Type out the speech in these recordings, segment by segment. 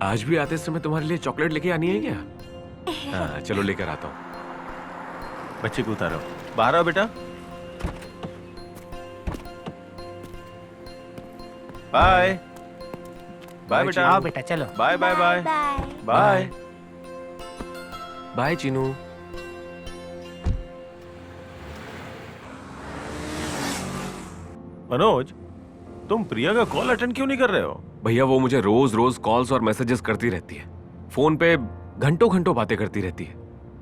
आज भी आते समय तुम्हारे लिए चॉकलेट लेके आनी है क्या? हाँ चलो लेकर आता हूँ। बच्चे को उतारो, बाहर आओ बेटा। बाय बाय बेटा। आओ बेटा चलो। Bye bye bye bye. Bye. Bye Chinu. Manoj, तुम प्रिया का कॉल अटेंड क्यों नहीं कर रहे हो? भैया वो मुझे रोज रोज कॉल्स और मैसेजेस करती रहती है, फोन पे घंटों घंटों बातें करती रहती है।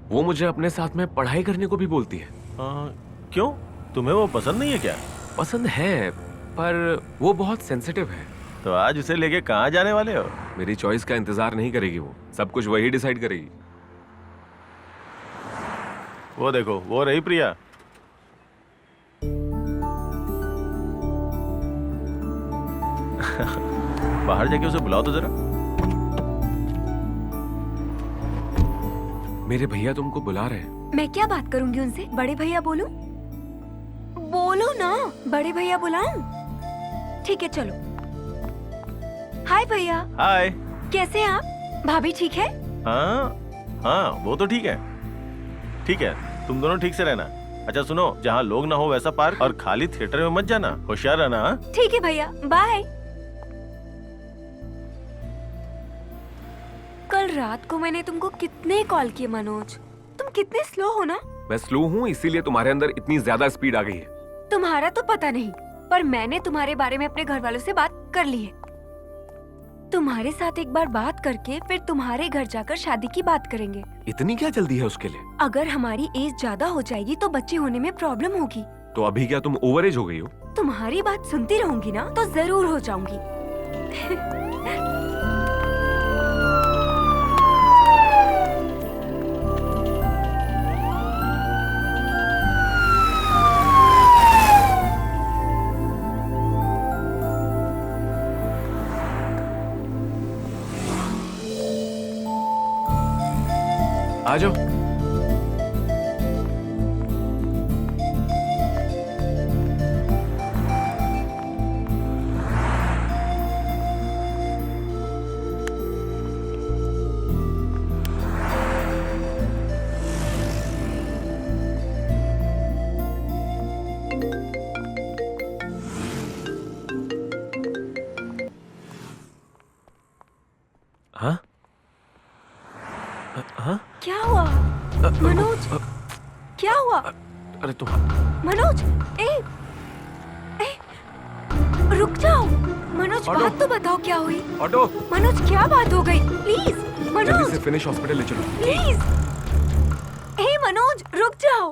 वो मुझे अपने साथ में पढ़ाई करने को भी बोलती है। क्यों, तुम्हें वो पसंद नहीं है क्या? पसंद है पर वो बहुत सेंसिटिव है। तो आज उसे लेके कहाँ जाने वाले हो? मेरी चॉइस का इंतजार नहीं करेगी, वो सब कुछ वही डिसाइड करेगी। वो देखो, वो रही प्रिया। बाहर जाके उसे बुलाओ तो जरा। मेरे भैया तुमको बुला रहे हैं। मैं क्या बात करूंगी उनसे? बड़े भैया बोलूं? बोलो ना, बड़े भैया बुलाऊं? ठीक है चलो। हाय भैया। हाय। कैसे हैं आप? भाभी ठीक है? हाँ हाँ, वो तो ठीक है। ठीक है, तुम दोनों ठीक से रहना। अच्छा सुनो, जहाँ लोग ना हो वैसा पार्क, और खाली थिएटर में मत जाना, होशियार रहना। हाँ? ठीक है भैया, बाय। कल रात को मैंने तुमको कितने कॉल किए मनोज, तुम कितने स्लो हो ना। मैं स्लो हूँ इसीलिए तुम्हारे अंदर इतनी ज्यादा स्पीड आ गई है। तुम्हारा तो पता नहीं, पर मैंने तुम्हारे बारे में अपने घर वालों से बात कर ली है। तुम्हारे साथ एक बार बात करके फिर तुम्हारे घर जाकर शादी की बात करेंगे। इतनी क्या जल्दी है उसके लिए? अगर हमारी एज ज्यादा हो जाएगी तो बच्चे होने में प्रॉब्लम होगी। तो अभी क्या तुम ओवर एज हो गई हो? तुम्हारी बात सुनती रहूंगी ना तो जरूर हो जाऊंगी। आ जाओ। हाँ हाँ, क्या हुआ मनोज? क्या हुआ अरे तुम मनोज? ए, रुक जाओ मनोज, ऑटो। बात तो बताओ क्या हुई? ऑटो, मनोज क्या बात हो गई? प्लीज जल्दी मनोज, से फिनिश हॉस्पिटल ले चलो। प्लीज। ए मनोज रुक जाओ।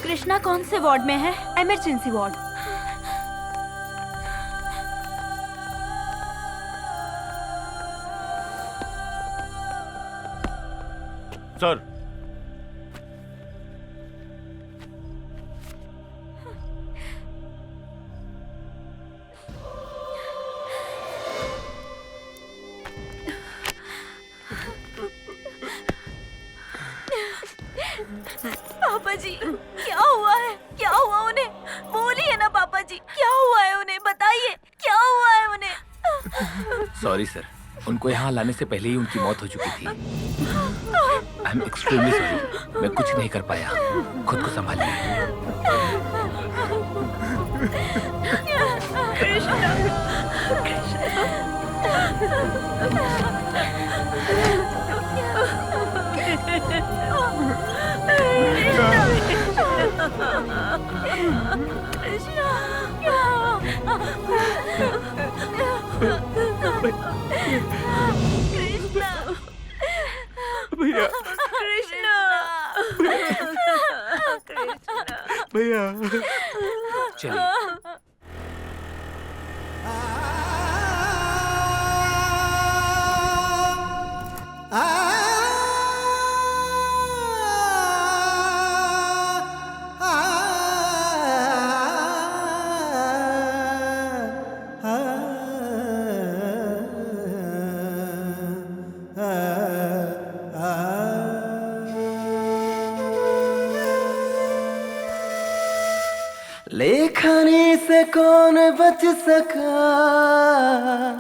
कृष्णा कौन से वार्ड में है? Emergency ward. सर, पापा जी क्या हुआ है? क्या हुआ उन्हें? बोलिए ना पापा जी, क्या हुआ है उन्हें? बताइए क्या हुआ है उन्हें? सॉरी सर, उनको यहाँ लाने से पहले ही उनकी मौत हो चुकी थी। आई एम एक्सट्रीमली सॉरी, मैं कुछ नहीं कर पाया। खुद को संभालिए। भैया कृष्णा, भैया चलिए। लेखनी से कौन बच सका,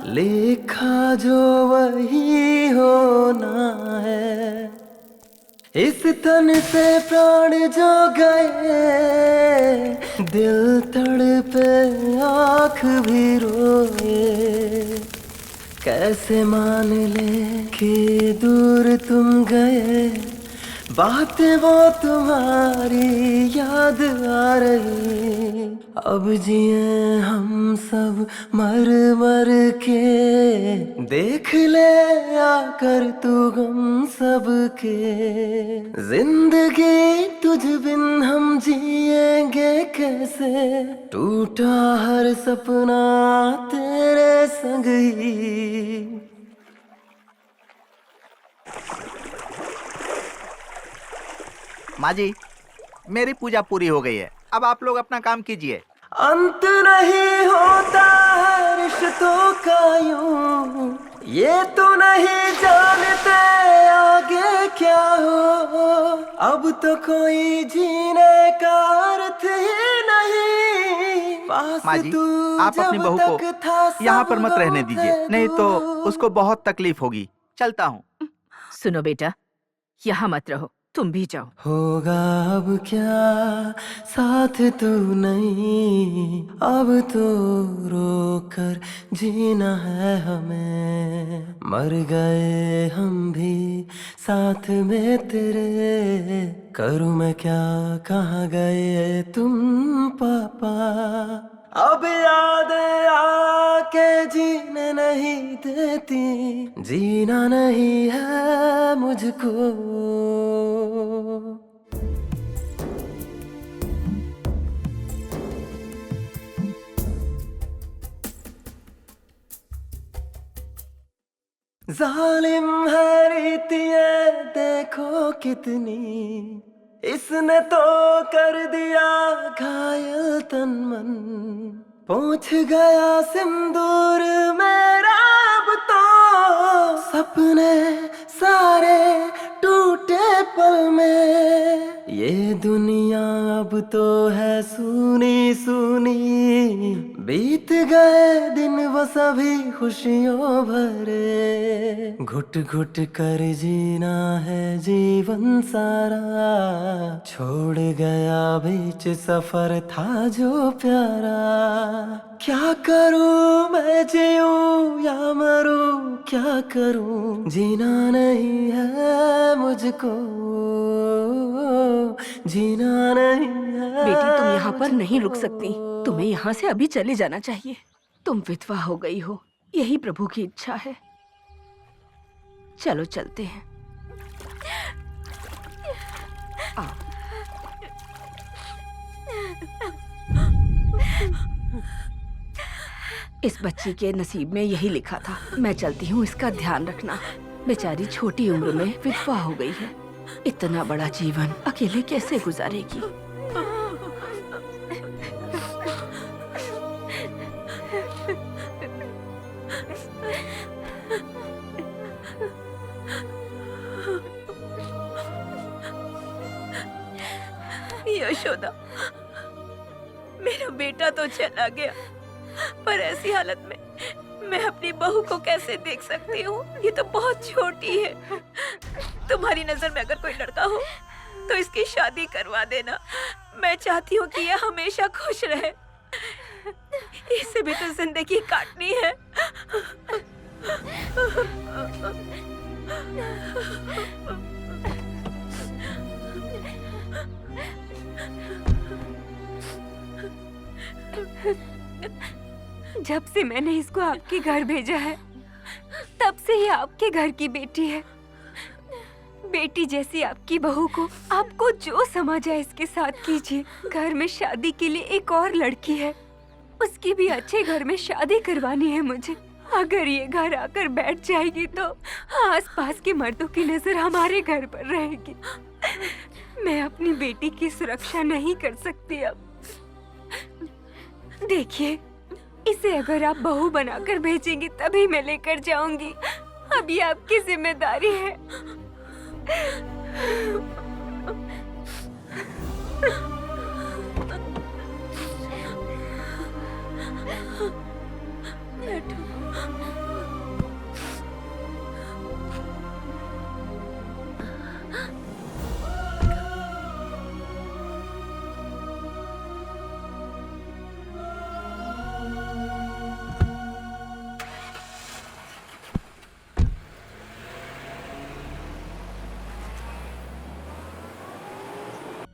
लेखा जो वही होना है। इस तन से प्राण जो गए, दिल तड़पे आँख भी रोए। कैसे मान ले कि दूर तुम गए, बातें वो तुम्हारी याद आ रही। अब जिए हम सब मर मर के, देख ले आकर तू गम सब के। जिंदगी तुझ बिन हम जिएंगे कैसे, टूटा हर सपना तेरे संग ही। माँ जी, मेरी पूजा पूरी हो गई है, अब आप लोग अपना काम कीजिए। अंत नहीं होता है रिश्तों का यूं, ये तो नहीं जानते आगे क्या हो। अब तो कोई जीने का अर्थ ही नहीं। माँ जी, आप अपनी बहू को यहाँ पर मत रहने दीजिए, नहीं तो उसको बहुत तकलीफ होगी। चलता हूँ। सुनो बेटा, यहाँ मत रहो, तुम भी जाओ। होगा अब क्या साथ तू नहीं, अब तो रोकर जीना है हमें। मर गए हम भी साथ में तेरे, करूँ मैं क्या, कहाँ गए तुम पापा। अब याद आके जीने नहीं देती, जीना नहीं है मुझको। जालिम है रीतियाँ देखो कितनी, इसने तो कर दिया घायल तन मन। पहुंच गया सिंदूर मेरा, अब तो सपने सारे टूटे पल में। ये दुनिया अब तो है सूनी सूनी, बीत गए दिन वो सभी खुशियों भरे। घुट घुट कर जीना है जीवन सारा, छोड़ गया बीच सफर था जो प्यारा। क्या करूं मैं, जीऊं या मरूं, क्या करूं, जीना नहीं है मुझको, जीना नहीं है। बेटी, तुम यहाँ पर नहीं रुक सकती, तुम्हें यहाँ से अभी चले जाना चाहिए। तुम विधवा हो गई हो, यही प्रभु की इच्छा है। चलो चलते हैं। आओ। इस बच्ची के नसीब में यही लिखा था। मैं चलती हूँ, इसका ध्यान रखना। बेचारी छोटी उम्र में विधवा हो गई है, इतना बड़ा जीवन अकेले कैसे गुजारेगी। यशोदा, मेरा बेटा तो चला गया, पर ऐसी हालत में मैं अपनी बहू को कैसे देख सकती हूँ? ये तो बहुत छोटी है। तुम्हारी नजर में अगर कोई लड़का हो तो इसकी शादी करवा देना। मैं चाहती हूँ कि ये हमेशा खुश रहे। इसे भी तो जिंदगी काटनी है। जब से मैंने इसको आपके घर भेजा है, तब से ही आपके घर की बेटी है। बेटी जैसी आपकी बहू को आपको जो समझ आए इसके साथ कीजिए। घर में शादी के लिए एक और लड़की है, उसकी भी अच्छे घर में शादी करवानी है मुझे। अगर ये घर आकर बैठ जाएगी तो आसपास के मर्दों की नजर हमारे घर पर रहेगी। मैं अपनी बेटी की सुरक्षा नहीं कर सकती अब। देखिए, इसे अगर आप बहू बनाकर भेजेंगी तभी मैं लेकर जाऊंगी। अब ये आपकी जिम्मेदारी है।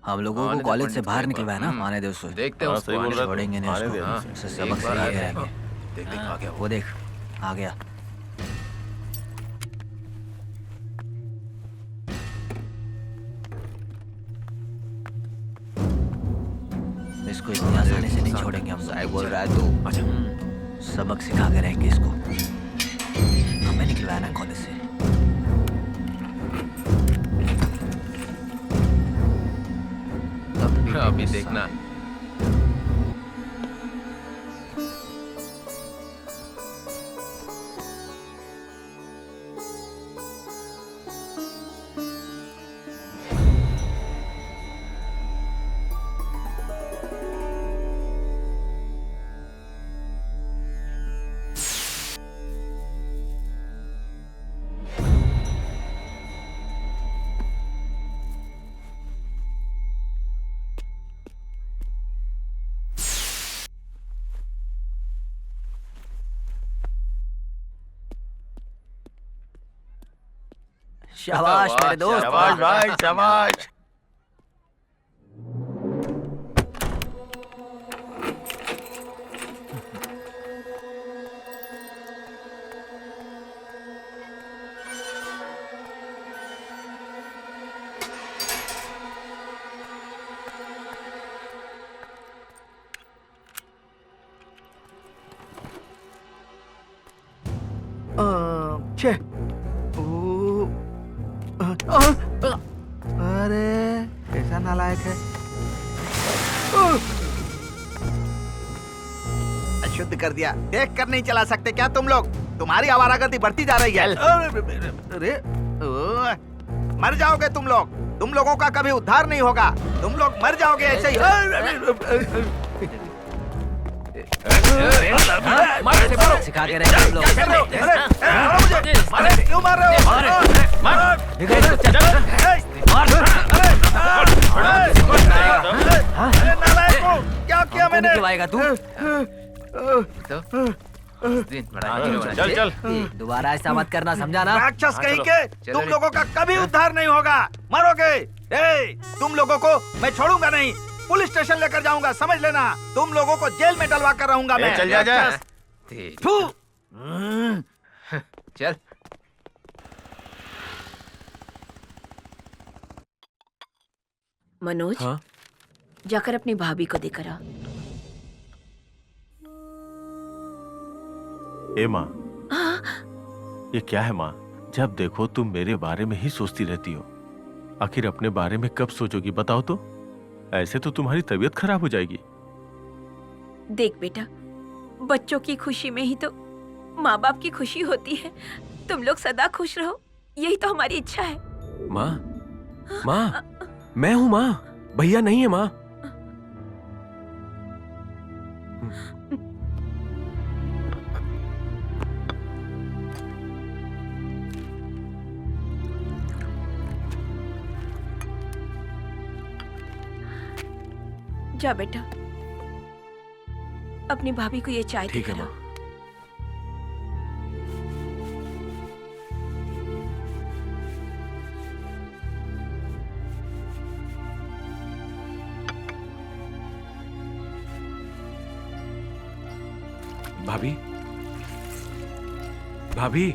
हम लोगों को कॉलेज से बाहर निकलवाया ना, आने दे उसको। देखते हैं हाँ, उसको सही बोल आने रहा दो। है। छोड़ेंगे नहीं आने उसको। दे, हाँ, आने दे। उससे एक सबक बार सीखे आने रहेंगे। दो। देख देख आ गया वो देख आ गया। इसको इतनी आसानी से नहीं छोड़ेंगे हम। साहब बोल रहा है तू। अच्छा सबक सिखा के रहेंगे इसको। हमें निकलवाया ना कॉलेज से। अभी देखना। शाबाश मेरे दोस्त। शाबाश भाई, शाबाश। छे अरे कैसा नालायक है। अशुद्ध कर दिया। देख कर नहीं चला सकते क्या तुम लोग? तुम्हारी आवारागर्दी बढ़ती जा रही है। अरे मर जाओगे तुम लोग। तुम लोगों का कभी उद्धार नहीं होगा। तुम लोग मर जाओगे ऐसे ही। सिखा के रहेंगे हम लोग। क्यों मार रहे हो? क्या किया मैंने? निकलवाएगा तू? दिन बड़ा हीरो होना चल चाहिए। चल। दोबारा ऐसा मत करना, समझा ना? राक्षस कहीं के चलो तुम रे। लोगों का कभी उद्धार नहीं होगा। मरोगे। तुम लोगों को मैं छोड़ूंगा नहीं। पुलिस स्टेशन लेकर जाऊंगा, समझ लेना। तुम लोगों को जेल में डलवा कर रहूंगा मैं। चल जा जा। ठीक। थू। चल मनोज, हाँ जाकर अपनी भाभी को देकर आ। ए माँ, ये क्या है माँ? जब देखो तुम मेरे बारे में ही सोचती रहती हो। आखिर अपने बारे में कब सोचोगी बताओ तो? ऐसे तो तुम्हारी तबीयत खराब हो जाएगी। देख बेटा, बच्चों की खुशी में ही तो माँ बाप की खुशी होती है। तुम लोग सदा खुश रहो, यही तो हमारी इच्छा है। माँ, माँ, मैं हूँ माँ, भैया नहीं है माँ। जा बेटा, अपनी भाभी को ये चाय ठीक है दिखा। माँ। भाभी, भाभी।